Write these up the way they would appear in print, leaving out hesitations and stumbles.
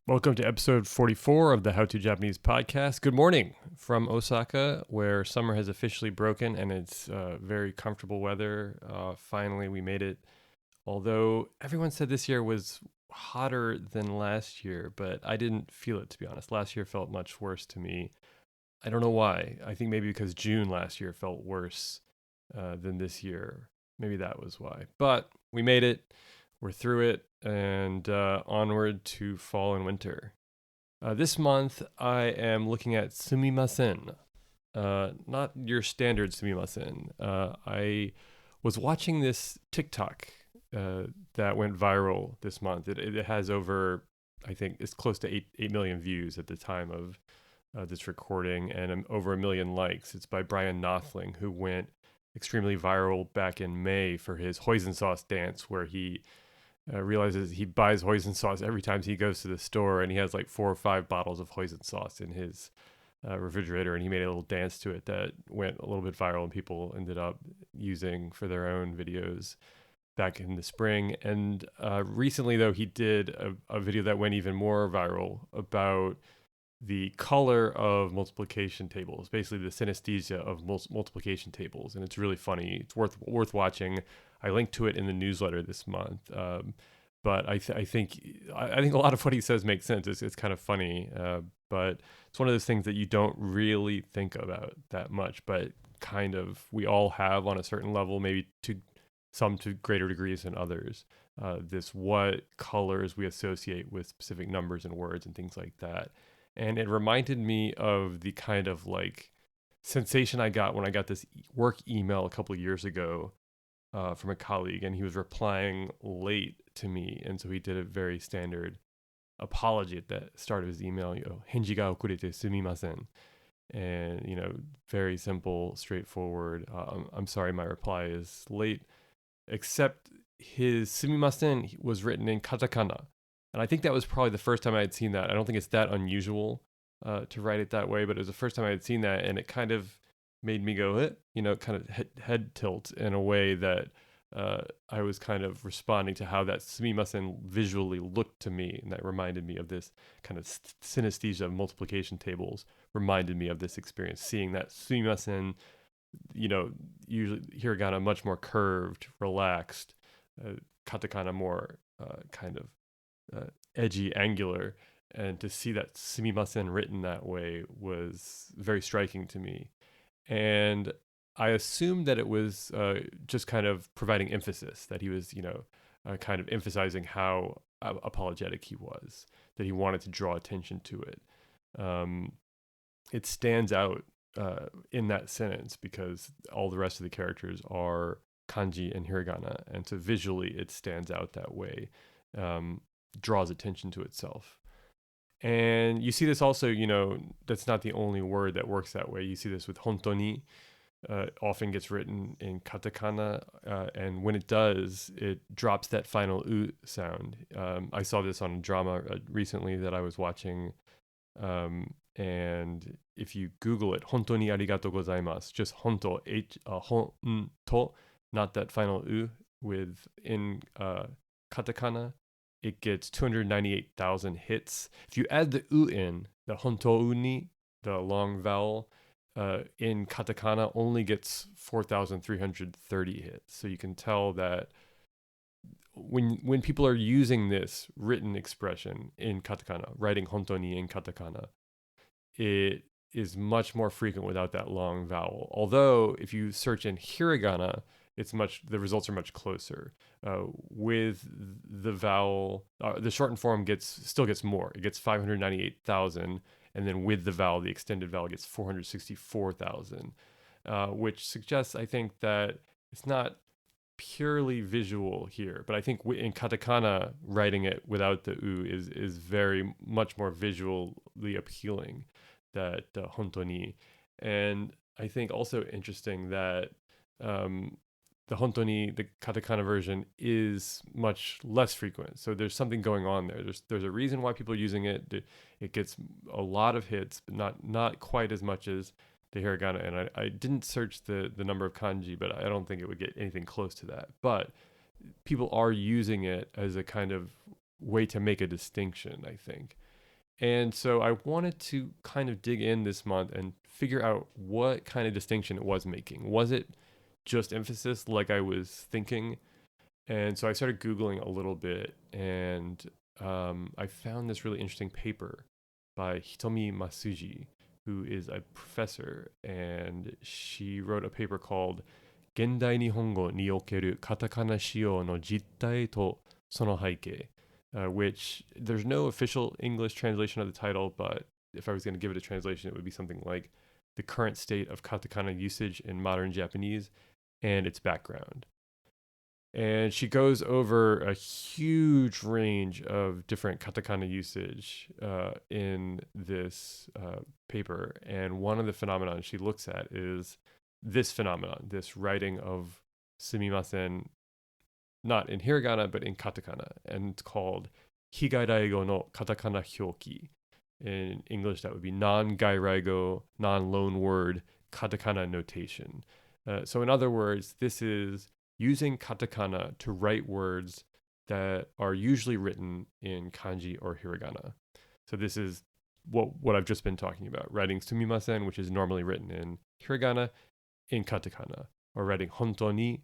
Welcome to episode 44 of the How to Japanese podcast. Good morning from Osaka, where summer has officially broken and it's very comfortable weather. Finally, we made it. Although everyone said this year was hotter than last year, but I didn't feel it, to be honest. Last year felt much worse to me. I don't know why. I think maybe because June last year felt worse than this year. Maybe that was why. But we made it. We're through it and onward to fall and winter. This month, I am looking at sumimasen. Not your standard sumimasen. I was watching this TikTok that went viral this month. It has over, I think, it's close to 8 million views at the time of this recording and over 1 million likes. It's by Brian Nothling, who went extremely viral back in May for his hoisin sauce dance, where he realizes he buys hoisin sauce every time he goes to the store, and he has like 4 or 5 bottles of hoisin sauce in his refrigerator, and he made a little dance to it that went a little bit viral, and people ended up using for their own videos back in the spring. And recently, though, he did a video that went even more viral about the color of multiplication tables, basically the synesthesia of multiplication tables, and it's really funny. It's worth watching. I linked to it in the newsletter this month. But I think a lot of what he says makes sense. It's kind of funny, but it's one of those things that you don't really think about that much, but kind of we all have on a certain level, maybe to some to greater degrees than others. This what colors we associate with specific numbers and words and things like that. And it reminded me of the kind of like sensation I got when I got this work email a couple of years ago from a colleague, and he was replying late to me. And so he did a very standard apology at the start of his email, henji ga okurete sumimasen. And, very simple, straightforward. I'm sorry, my reply is late, except his sumimasen was written in katakana. And I think that was probably the first time I had seen that. I don't think it's that unusual to write it that way, but it was the first time I had seen that, and it kind of made me go, kind of head tilt in a way that I was kind of responding to how that sumimasen visually looked to me, and that reminded me of this kind of synesthesia of multiplication tables, reminded me of this experience, seeing that sumimasen, usually hiragana much more curved, relaxed, katakana more kind of edgy, angular, and to see that sumimasen written that way was very striking to me. And I assumed that it was just kind of providing emphasis, that he was, kind of emphasizing how apologetic he was, that he wanted to draw attention to it. It stands out in that sentence because all the rest of the characters are kanji and hiragana, and so visually it stands out that way. Draws attention to itself. And you see this also, that's not the only word that works that way. You see this with hontoni, often gets written in katakana, and when it does, it drops that final u sound. I saw this on a drama recently that I was watching, and if you Google it, hontoni arigatou gozaimasu, just honto, honto, not that final u, in katakana, it gets 298,000 hits. If you add the u in, the hontou ni, the long vowel, in katakana only gets 4,330 hits. So you can tell that when people are using this written expression in katakana, writing hontou ni in katakana, it is much more frequent without that long vowel. Although if you search in hiragana, the results are much closer. With the vowel, the shortened form still gets more. It gets 598,000, and then with the vowel, the extended vowel gets 464,000, which suggests, I think, that it's not purely visual here. But I think in katakana, writing it without the u is very much more visually appealing. That hontoni, and I think also interesting that the hontoni, the katakana version, is much less frequent. So there's something going on there. There's a reason why people are using it. It gets a lot of hits, but not quite as much as the hiragana. And I didn't search the number of kanji, but I don't think it would get anything close to that. But people are using it as a kind of way to make a distinction, I think. And so I wanted to kind of dig in this month and figure out what kind of distinction it was making. Was it just emphasis like I was thinking? And so I started Googling a little bit, and I found this really interesting paper by Hitomi Masuji, who is a professor, and she wrote a paper called 現代日本語におけるカタカナ使用の実態とその背景, which there's no official English translation of the title, but if I was going to give it a translation, it would be something like the current state of katakana usage in modern Japanese and its background. And she goes over a huge range of different katakana usage in this paper. And one of the phenomena she looks at is this phenomenon, this writing of sumimasen, not in hiragana, but in katakana. And it's called higairaigo no katakana hyoki. In English, that would be non-gairaigo, non-loan word katakana notation. So in other words, this is using katakana to write words that are usually written in kanji or hiragana. So this is what I've just been talking about, writing sumimasen, which is normally written in hiragana, in katakana, or writing honto ni,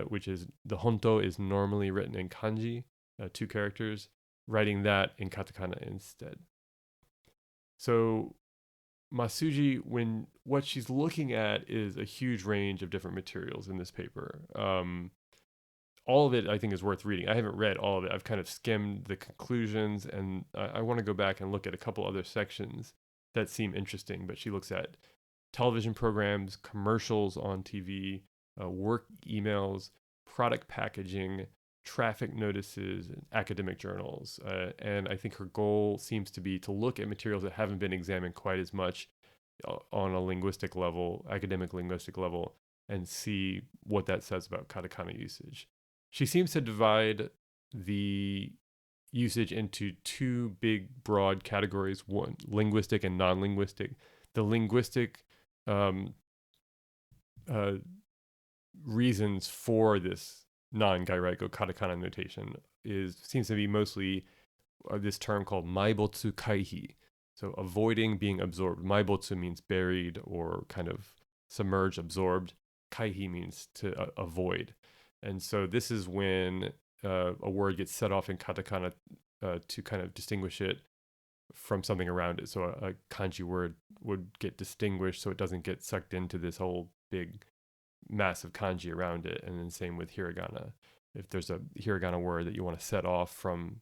which is the honto is normally written in kanji, 2 characters, writing that in katakana instead. So Masuji, when what she's looking at is a huge range of different materials in this paper. All of it, I think, is worth reading. I haven't read all of it. I've kind of skimmed the conclusions, and I want to go back and look at a couple other sections that seem interesting. But she looks at television programs, commercials on TV, work emails, product packaging, traffic notices, and academic journals. And I think her goal seems to be to look at materials that haven't been examined quite as much on a linguistic level, academic linguistic level, and see what that says about katakana usage. She seems to divide the usage into 2 big, broad categories, one linguistic and non-linguistic. The linguistic reasons for this non-gairaigo katakana notation seems to be mostly this term called maibotsu kaihi, so avoiding being absorbed. Maibotsu means buried or kind of submerged, absorbed. Kaihi means to avoid. And so this is when a word gets set off in katakana to kind of distinguish it from something around it. So a kanji word would get distinguished so it doesn't get sucked into this whole big massive kanji around it. And then same with hiragana. If there's a hiragana word that you want to set off from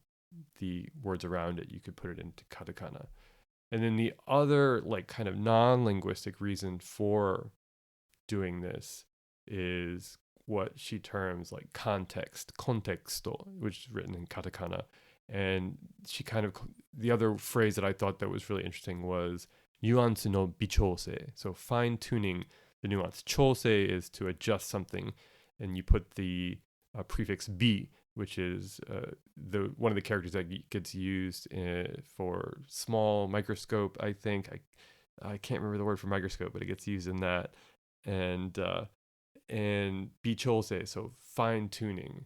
the words around it, you could put it into katakana. And then the other like kind of non-linguistic reason for doing this is what she terms like context, contexto, which is written in katakana. And she kind of, the other phrase that I thought that was really interesting was nuance no bichose. So fine tuning the nuance. Chose is to adjust something, and you put the prefix bi, which is the one of the characters that gets used for small microscope. I think I can't remember the word for microscope, but it gets used in that. And bichose, so fine tuning,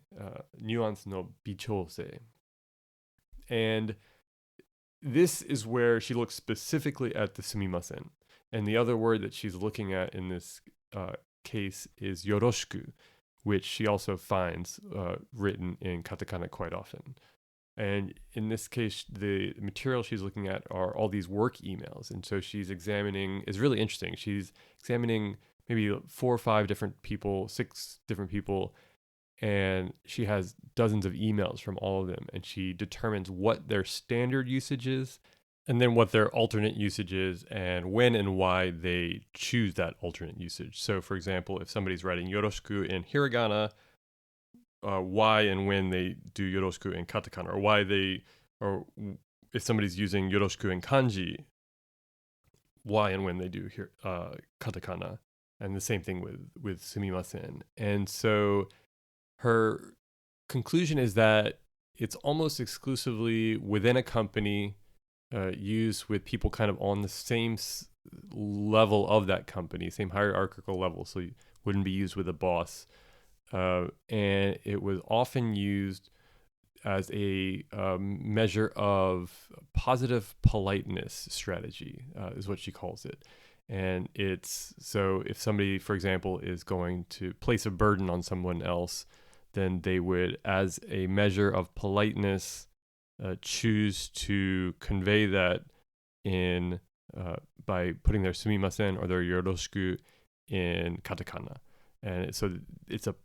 nuance no bichose. And this is where she looks specifically at the sumimasen. And the other word that she's looking at in this case is yoroshiku, which she also finds written in katakana quite often. And in this case, the material she's looking at are all these work emails. And so she's examining, is really interesting. She's examining maybe 4 or 5 different people, 6 different people, and she has dozens of emails from all of them. And she determines what their standard usage is, and then what their alternate usage is, and when and why they choose that alternate usage. So, for example, if somebody's writing yoroshiku in hiragana, why and when they do yoroshiku in katakana, or if somebody's using yoroshiku in kanji, why and when they do katakana, and the same thing with sumimasen. And so her conclusion is that it's almost exclusively within a company, used with people kind of on the same level of that company, same hierarchical level. So you wouldn't be used with a boss. And it was often used as a measure of positive politeness strategy, is what she calls it. And it's so if somebody, for example, is going to place a burden on someone else, then they would, as a measure of politeness, choose to convey that in by putting their sumimasen or their yoroshiku in katakana. And so it's a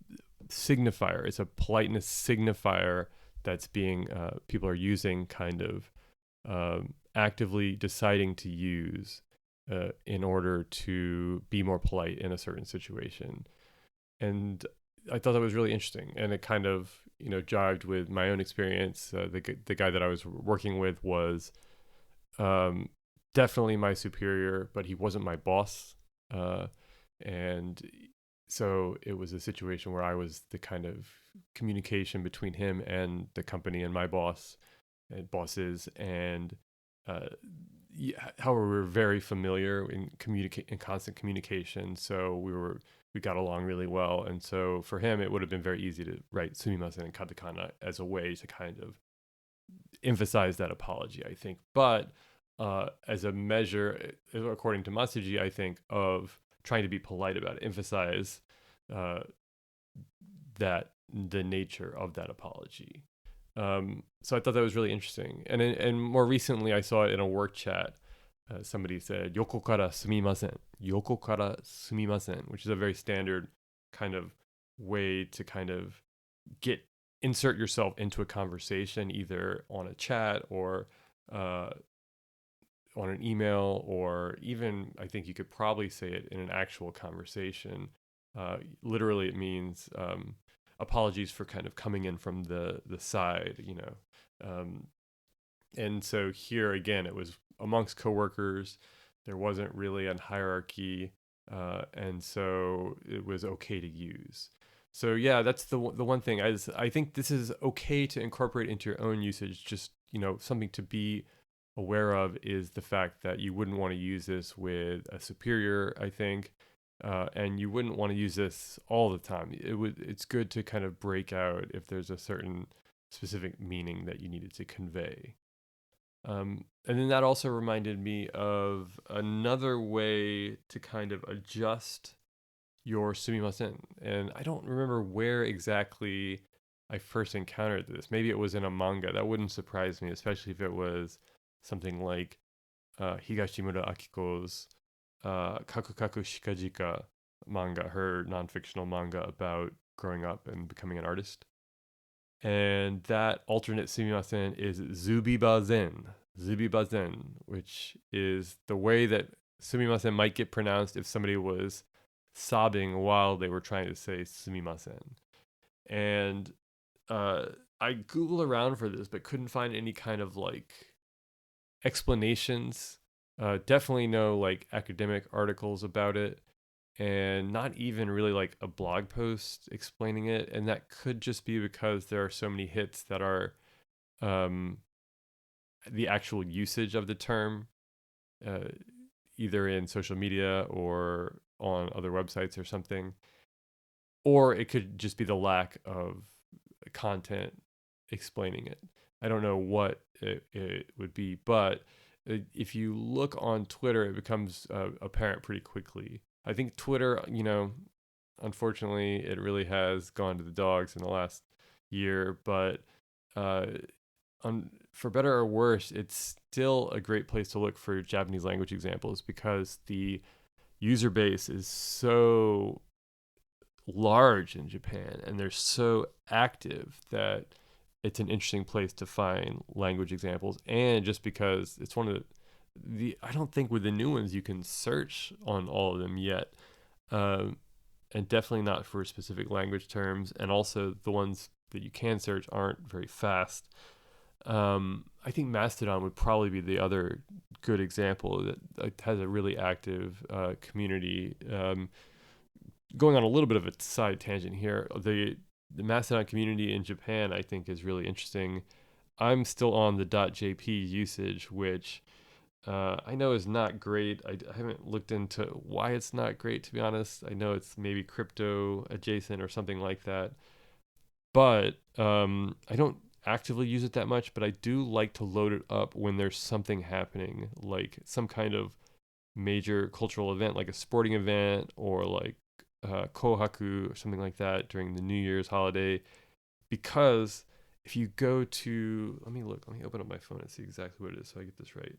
signifier, it's a politeness signifier that's being, people are using kind of actively deciding to use in order to be more polite in a certain situation. And I thought that was really interesting, and it kind of jived with my own experience. The guy that I was working with was definitely my superior, but he wasn't my boss, and so it was a situation where I was the kind of communication between him and the company and my boss and bosses, and however, we were very familiar in constant communication, so we got along really well. And so for him, it would have been very easy to write sumimasen in katakana as a way to kind of emphasize that apology, I think. But as a measure, according to Masuji, I think, of trying to be polite about it, emphasize that the nature of that apology. So I thought that was really interesting. And more recently, I saw it in a work chat. Somebody said "yoko kara sumimasen," which is a very standard kind of way to kind of insert yourself into a conversation, either on a chat or on an email, or even I think you could probably say it in an actual conversation. Literally, it means apologies for kind of coming in from the side, and so here again, it was amongst coworkers. There wasn't really a hierarchy, and so it was okay to use. So yeah, that's the one thing. I think this is okay to incorporate into your own usage. Just something to be aware of is the fact that you wouldn't want to use this with a superior, I think, and you wouldn't want to use this all the time. It's good to kind of break out if there's a certain specific meaning that you needed to convey. And then that also reminded me of another way to kind of adjust your sumimasen. And I don't remember where exactly I first encountered this. Maybe it was in a manga. That wouldn't surprise me, especially if it was something like Higashimura Akiko's Kaku Kaku Shikajika manga, her non-fictional manga about growing up and becoming an artist. And that alternate sumimasen is zubibazen, which is the way that sumimasen might get pronounced if somebody was sobbing while they were trying to say sumimasen. And I Googled around for this, but couldn't find any kind of like explanations. Definitely no like academic articles about it, and not even really like a blog post explaining it. And that could just be because there are so many hits that are the actual usage of the term, either in social media or on other websites or something. Or it could just be the lack of content explaining it. I don't know what it would be, but if you look on Twitter, it becomes apparent pretty quickly. I think Twitter, unfortunately, it really has gone to the dogs in the last year, but for better or worse, it's still a great place to look for Japanese language examples because the user base is so large in Japan and they're so active that it's an interesting place to find language examples. And just because it's one of I don't think with the new ones you can search on all of them yet, and definitely not for specific language terms. And also the ones that you can search aren't very fast. I think Mastodon would probably be the other good example that has a really active community. Going on a little bit of a side tangent here, the Mastodon community in Japan, I think, is really interesting. I'm still on the .jp usage, which I know is not great. I haven't looked into why it's not great, to be honest. I know it's maybe crypto adjacent or something like that. But actively use it that much, but I do like to load it up when there's something happening, like some kind of major cultural event, like a sporting event or like kohaku or something like that during the New Year's holiday. Because if you go to, let me open up my phone and see exactly what it is so I get this right.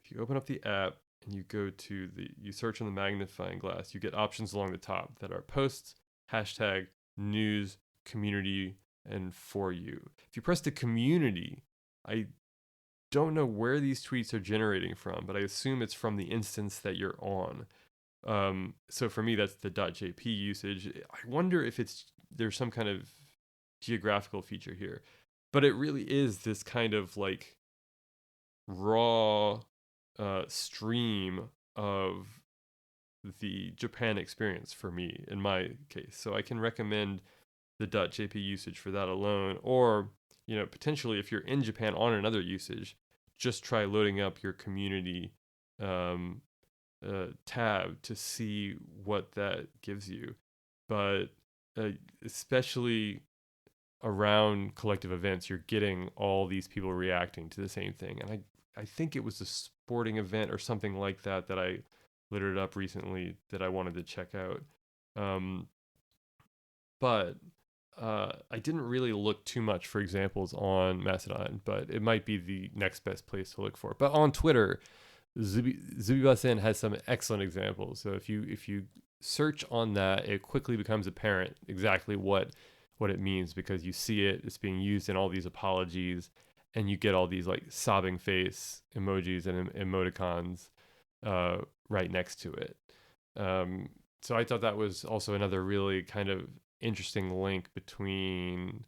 If you open up the app and you go to you search on the magnifying glass, you get options along the top that are posts, hashtag, news, community, and for you. If you press the community, I don't know where these tweets are generating from, but I assume it's from the instance that you're on. So for me, that's the .jp usage. I wonder if there's some kind of geographical feature here, but it really is this kind of like raw stream of the Japan experience for me in my case. So I can recommend the .jp usage for that alone, or potentially if you're in Japan on another usage, just try loading up your community tab to see what that gives you. But especially around collective events, you're getting all these people reacting to the same thing. And I think it was a sporting event or something like that that I littered up recently that I wanted to check out. But I didn't really look too much for examples on Mastodon, but it might be the next best place to look for. But on Twitter, Zubibasen has some excellent examples. So if you search on that, it quickly becomes apparent exactly what it means, because you see it's being used in all these apologies, and you get all these like sobbing face emojis and emoticons right next to it. So I thought that was also another really kind of interesting link between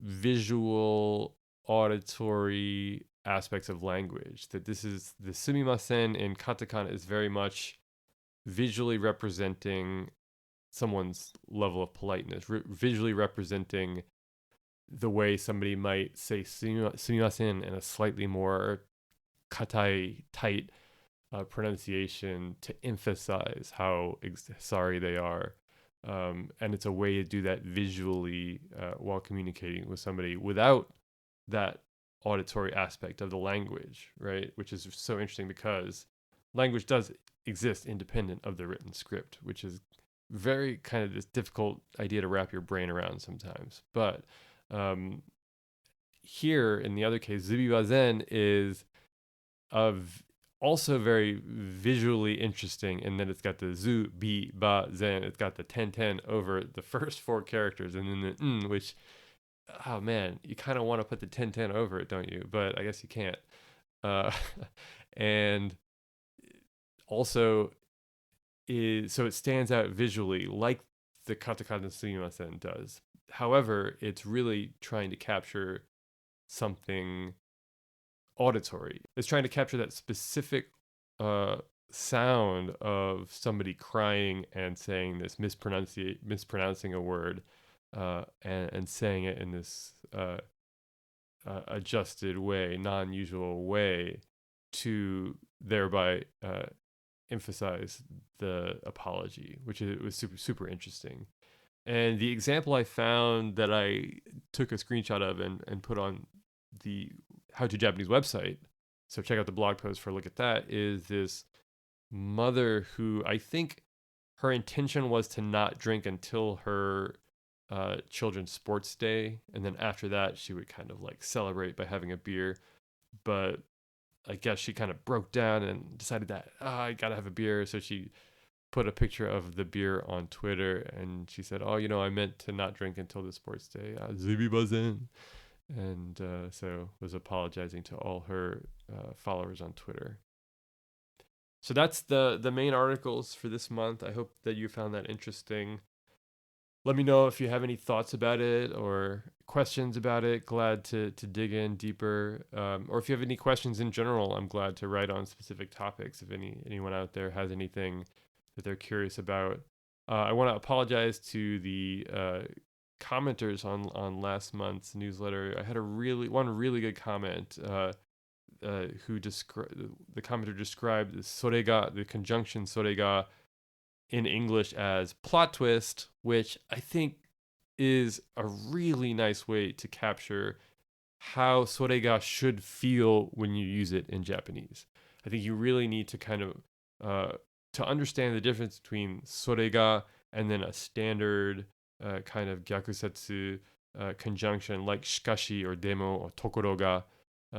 visual, auditory aspects of language. That this is the sumimasen in katakana is very much visually representing someone's level of politeness, visually representing the way somebody might say sumimasen in a slightly more katai, tight pronunciation to emphasize how sorry they are. And it's a way to do that visually while communicating with somebody without that auditory aspect of the language, right? Which is so interesting because language does exist independent of the written script, which is very kind of this difficult idea to wrap your brain around sometimes. But here, in the other case, Zubibazen is also very visually interesting in that it's got the zu, bi, ba, zen. It's got the 10 over the first four characters, and then the which, oh man, you kind of want to put the 10 over it, don't you? But I guess you can't. And also, so it stands out visually like the katakana sumimasen does. However, it's really trying to capture something auditory. It's trying to capture that specific sound of somebody crying and saying this, mispronouncing a word, and saying it in this adjusted way, non-usual way, to thereby emphasize the apology, which was super, super interesting. And the example I found that I took a screenshot of and put on the How to Japanese website, so check out the blog post for a look at that, is this mother who I think her intention was to not drink until her children's sports day, and then after that she would kind of like celebrate by having a beer. But I guess she kind of broke down and decided that I gotta have a beer, so she put a picture of the beer on Twitter, and she said, "Oh, I meant to not drink until the sports day. Zubibazen." And so was apologizing to all her followers on Twitter. So that's the main articles for this month. I hope that you found that interesting. Let me know if you have any thoughts about it or questions about it. Glad to dig in deeper. Or if you have any questions in general, I'm glad to write on specific topics. If anyone out there has anything that they're curious about. I want to apologize to the commenters on last month's newsletter. I had one really good comment the commenter described the conjunction sorega in English as plot twist, which I think is a really nice way to capture how sorega should feel when you use it in Japanese. I think you really need to kind of to understand the difference between sorega and then a standard kind of gyakusetsu conjunction like shikashi or demo or tokoro ga,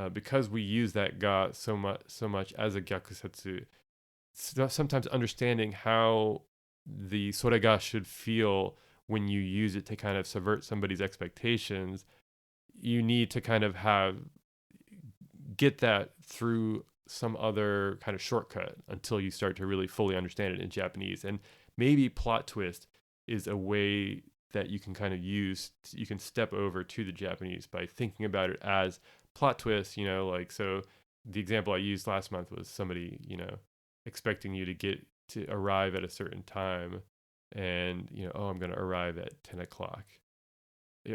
because we use that ga so much as a gyakusetsu. Sometimes understanding how the sorega should feel when you use it to kind of subvert somebody's expectations, you need to kind of get that through some other kind of shortcut until you start to really fully understand it in Japanese. And maybe plot twist is a way that you can kind of use, you can step over to the Japanese by thinking about it as plot twist, like, so the example I used last month was somebody, expecting you to arrive at a certain time, and, oh, I'm going to arrive at 10 o'clock.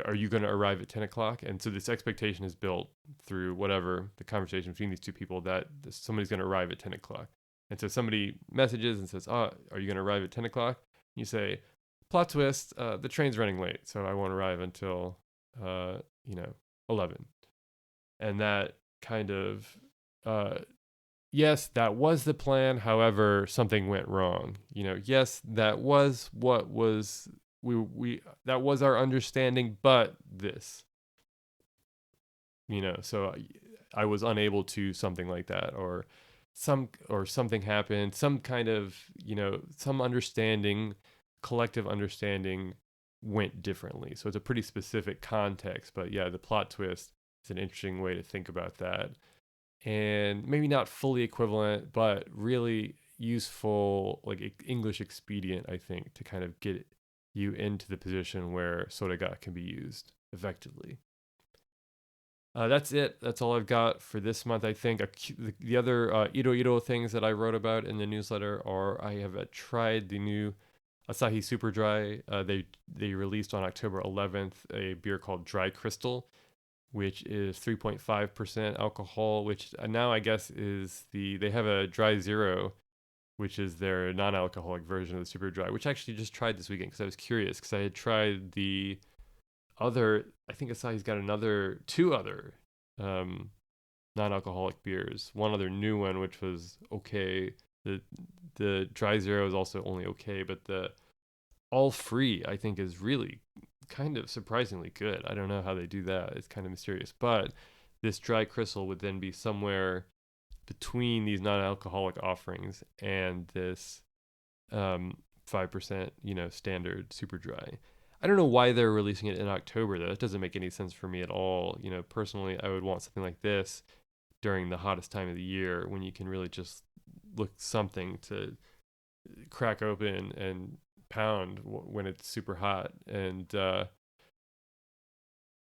Are you going to arrive at 10 o'clock? And so this expectation is built through whatever the conversation between these two people that somebody's going to arrive at 10 o'clock. And so somebody messages and says, oh, are you going to arrive at 10 o'clock? You say, plot twist, the train's running late, so I won't arrive until, 11. And that kind of, yes, that was the plan. However, something went wrong. Yes, that was what was we that was our understanding, but this, so I was unable to something like that, or something happened, some kind of, some understanding, collective understanding went differently. So it's a pretty specific context, but yeah, the plot twist is an interesting way to think about that. And maybe not fully equivalent, but really useful, like English expedient, I think, to kind of get you into the position where sorega can be used effectively. That's it. That's all I've got for this month. I think the other iro things that I wrote about in the newsletter are, I have tried the new Asahi Super Dry. They released on October 11th a beer called Dry Crystal, which is 3.5% alcohol, which now I guess they have a Dry Zero, which is their non-alcoholic version of the Super Dry, which I actually just tried this weekend because I was curious, because I had tried the other, I think Asahi's got two other non-alcoholic beers, one other new one, which was okay. The Dry Zero is also only okay, but the All Free, I think, is really kind of surprisingly good. I don't know how they do that. It's kind of mysterious. But this Dry Crystal would then be somewhere between these non-alcoholic offerings and this 5%, standard Super Dry. I don't know why they're releasing it in October, though. That doesn't make any sense for me at all. Personally, I would want something like this during the hottest time of the year, when you can really just look something to crack open and pound when it's super hot. And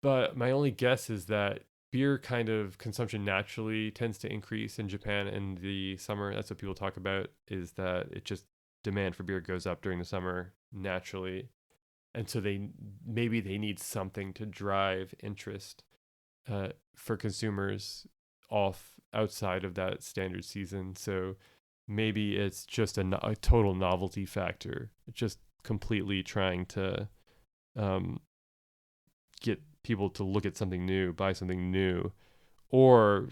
but my only guess is that beer kind of consumption naturally tends to increase in Japan in the summer. That's what people talk about, is that it just, demand for beer goes up during the summer naturally. And so maybe they need something to drive interest for consumers outside of that standard season. So maybe it's just a total novelty factor, just completely trying to get people to look at something new, buy something new. Or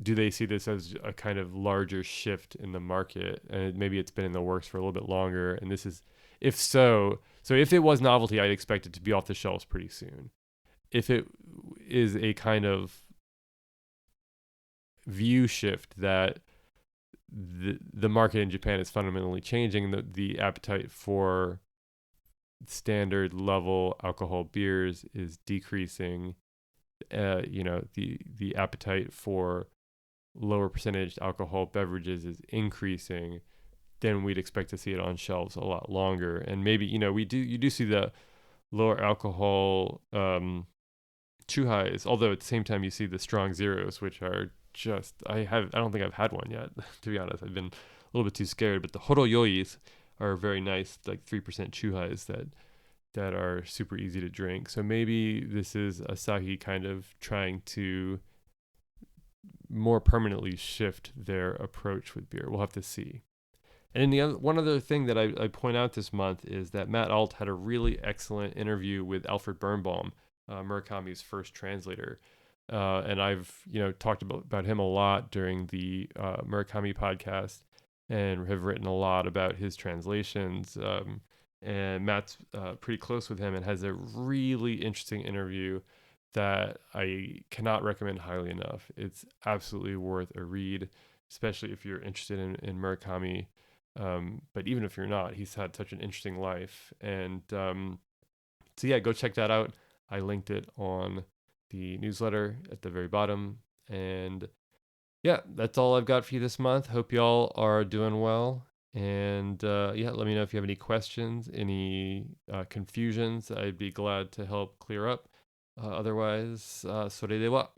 do they see this as a kind of larger shift in the market, and maybe it's been in the works for a little bit longer, and this is, if so if it was novelty, I'd expect it to be off the shelves pretty soon. If it is a kind of view shift that the market in Japan is fundamentally changing, the appetite for standard level alcohol beers is decreasing, the appetite for lower percentage alcohol beverages is increasing, then we'd expect to see it on shelves a lot longer. And maybe, you do see the lower alcohol chuhais, although at the same time you see the strong zeros, which are just, I don't think I've had one yet, to be honest. I've been a little bit too scared, but the horoyois are very nice, like 3% chuhais that are super easy to drink. So maybe this is Asahi kind of trying to more permanently shift their approach with beer. We'll have to see. And one other thing that I point out this month is that Matt Alt had a really excellent interview with Alfred Birnbaum, Murakami's first translator. And I've talked about him a lot during the Murakami podcast, and have written a lot about his translations. And Matt's pretty close with him and has a really interesting interview that I cannot recommend highly enough. It's absolutely worth a read, especially if you're interested in Murakami. But even if you're not, he's had such an interesting life. And so, yeah, go check that out. I linked it on the newsletter at the very bottom. And yeah, that's all I've got for you this month. Hope y'all are doing well. And yeah, let me know if you have any questions, any confusions. I'd be glad to help clear up. Otherwise, それでは。